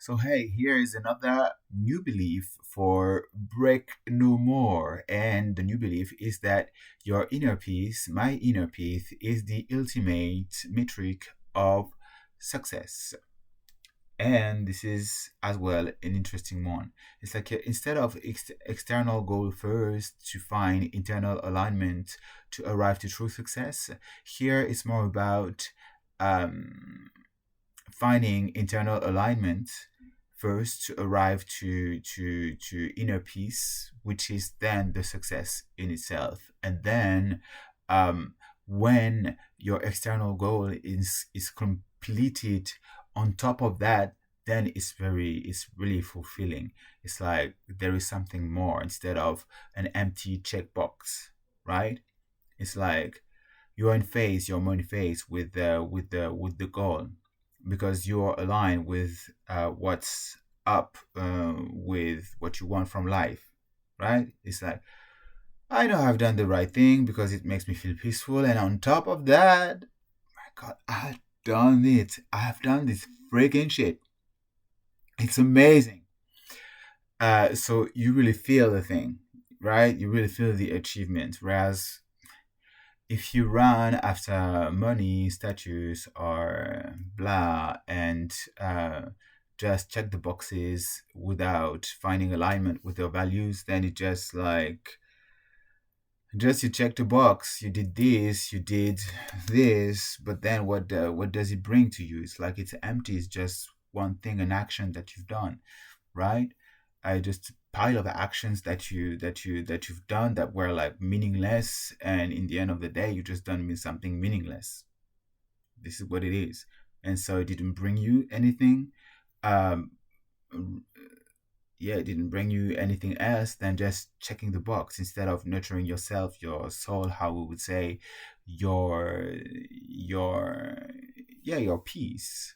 So, hey, here is another new belief for break no more. And the new belief is that your inner peace, my inner peace, is the ultimate metric of success. And this is as well an interesting one. It's like instead of external goal first to find internal alignment to arrive to true success, here it's more about um, finding internal alignment first to arrive to inner peace, which is then the success in itself. And then um, when your external goal is completed, on top of that, then it's really fulfilling. It's like there is something more instead of an empty checkbox, right? It's like you're more in phase with the goal because you're aligned with what's up with what you want from life, right? It's like I know I've done the right thing because it makes me feel peaceful, and on top of that, my God, I've done it. I've done this freaking shit. It's amazing. So you really feel the thing, right? You really feel the achievement. Whereas if you run after money, status, or blah, and just check the boxes without finding alignment with your values, then it just you check the box. You did this, you did this, but then what does it bring to you? It's like it's empty. It's just one thing, an action that you've done, right? I just pile of actions that you've done that were like meaningless, and in the end of the day, you just done something meaningless. This is what it is, and so it didn't bring you anything. Um, yeah, it didn't bring you anything else than just checking the box instead of nurturing yourself, your soul, how we would say, your yeah, your peace.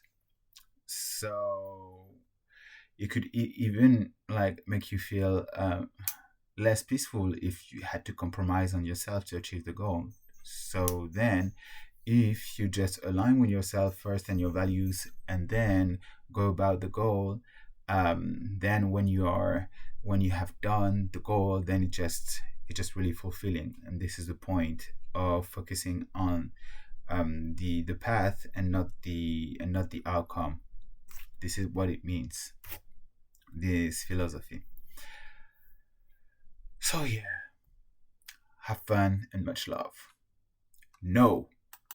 So it could even like make you feel less peaceful if you had to compromise on yourself to achieve the goal. So then if you just align with yourself first and your values and then go about the goal, then when you have done the goal, then it's just really fulfilling. And this is the point of focusing on the path and not the outcome. This is what it means, this philosophy. So yeah, have fun and much love. No